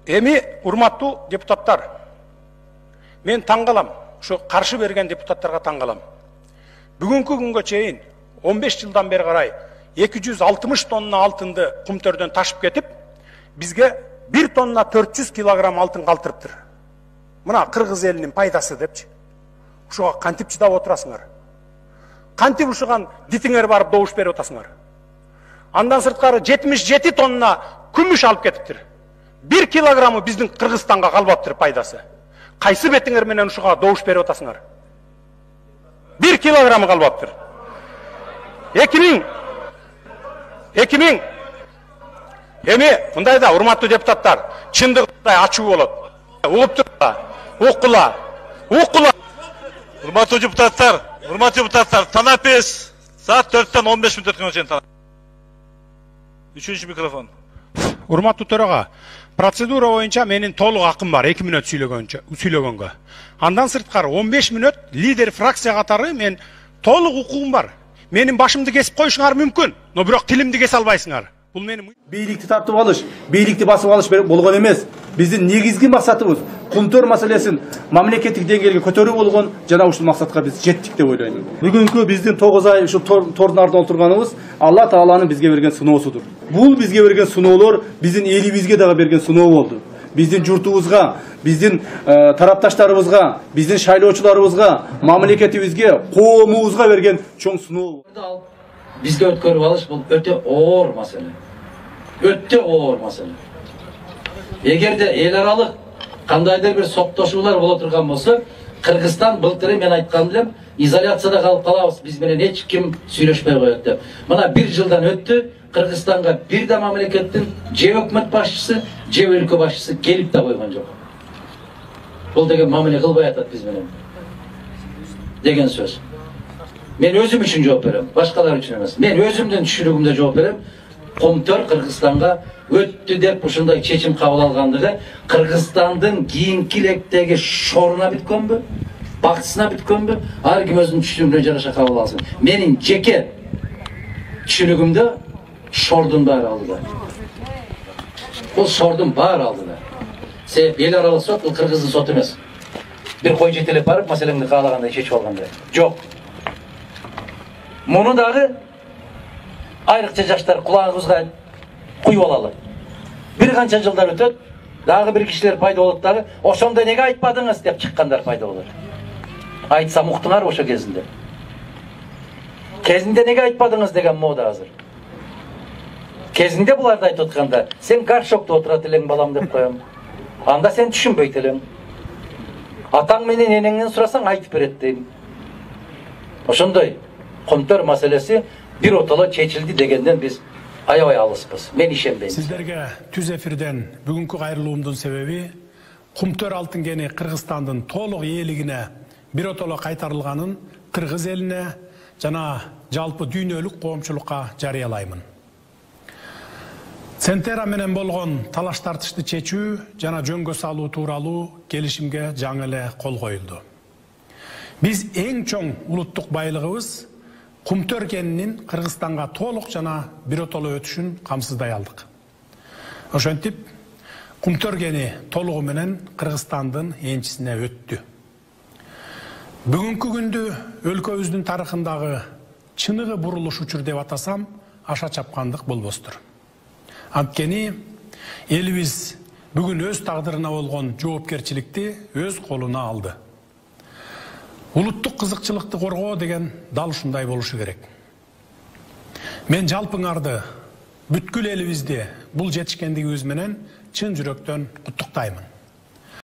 Эми урматтуу депутаттар, мен таң калам, ушу каршы берген депутаттарга таң калам. Бүгүнкү күнгө чейин 15 жылдан бери карай 260 тонна алтынды Кумтөрдөн ташып кетип, бизге 1 тонна 400 килограмм алтын калтырыптыр. Мына кыргыз элинин пайдасы депчи. Ушуга кантип чыдап отурасыңар? Кантип ушуган дитиңер барып добуш берип атасыңар? Андан сырткары 77 тонна күмүш алып кетиптир. 1 килограммы биздин Кыргызстанга калбаптыр пайдасы. Кайсы бетиңер менен ушуга добуш берип атасыңар? 1 килограммы калбаптыр. 2000 Эми мындайда урматтуу депутаттар, чындыгындай ачуу болот. Угуп турула, укула. Урматтуу депутаттар, танапес саат 4-тен 15 мүнөт өткөнгө чейин танап. Үчүнчү микрофон. Урматтуу төрага, процедура боюнча менин толук акым бар 2 мүнөт сүйлөгөнгө. Андан сырткары 15 мүнөт лидер фракция катары мен толук укугум бар. Менин башымды кесип коюшуңар мүмкүн, но бирок тилимди кесе албайсыңар. Бул менин бийликти тартып алыш, бийликти басып алыш болгон эмес. Биздин негизги максатыбыз Кумтөр маселесин мамлекеттик деңгээлге көтөрүү болгон, жана ушул максатка биз жеттик деп ойлойм. Бүгүнкү биздин 9 ай ушул тордун артында отурганыбыз Алла Тааланын бизге берген сыноосудур. Бул бизге берген сыноолор биздин элибизге дагы берген сыноо болду. Биздин журтубузга, биздин тарапташтарыбызга, биздин шайлоочуларыбызга, мамлекетибизге, коомубузга берген чоң сыноо. Бизге өткөрүп алыш бул өтө оор маселе. Өтө оор маселе. Эгерде эл аралык кандайдыр бир соктошуулар боло турган болсо, Кыргызстан былтыры мен айткан элем, изоляцияда калып калабыз, биз менен эч ким сүйлөшпөй коет деп. Мына 1 жылдан өттү, Кыргызстанга бир да мамлекеттин же өкмөт башчысы, же өлкө башчысы келип да койгон жок. Бул деген мамиле кылбай атат биз менен деген сөз. Мен өзüm үчүн жооп берем, башкалар үчүн эмес. Мен өзүмдүн түшүнүгүмдө жооп берем. Кумтөр Кыргызстанга өттү деп ушундай чечим кабыл алгандыгы Кыргызстандын кийинки электеги шоруна бүткөнбү, бактысына бүткөнбү, ар ким өзүнүн түшүнүгүнө жараша кабыл алсын. Менин жеке түшүнүгүмдө шордун баары алдыда. Бул шордун баары алдыда. Себеп эл аралык сот, бул Кыргыздын соты эмес. Бир кой жетелеп барып, маселеңди каалагандай чечип алгандай. Жок. Муну дагы айрыкча жаштар кулагыбызга куюп алалы. Бир канча жылдар өтөт, дагы бир кишилер пайда болот дагы, ошондо неге айтпадыңыз деп чыккандар пайда болот. Айтсам уктуңар ошо кезинде. Кезинде неге айтпадыңыз деген мода азыр. Кезинде буларды айтып атканда, сен гаршокто отурат элең балам деп коем. Анда сен түшүнбөйт элең. Атаң менен энеңден сурасаң айтып берет дейм. Ошондой Кумтөр маселеси бир отоло чечилди дегенден биз аябай алыспыз. Мен ишенбейм. Сиздерге түз эфирден бүгүнкү кайрылуумдун себеби Кумтөр алтын кени Кыргызстандын толук ээлигине бир отоло кайтарылганын кыргыз элине жана жалпы дүйнөлүк коомчулукка жарыялаймын. Центера менен болгон талаш тартышты чечүү жана жөнгө салуу тууралуу келишимге жаңы эле кол коюлду. Биз эң чоң улуттук байлыгыбыз Кумтөр кенинин Кыргызстанга толук жана биротоло өтүшүн камсыздай алдык. Ошентип, Кумтөр кени толугу менен Кыргызстандын энчисине өттү. Бүгүнкү күндү өлкөбүздүн тарыхындагы чыныгы бурулуш учур деп атасам, аша чапкандык болбостур. Анткени элибиз бүгүн өз тагдырына болгон жоопкерчиликти өз колуна алды. Улуттук кызыкчылыкты коргоо деген дал ушундай болушу керек. Мен жалпыңарды, бүткүл элибизди бул жетишкендигибиз менен чын жүрөктөн куттуктаймын.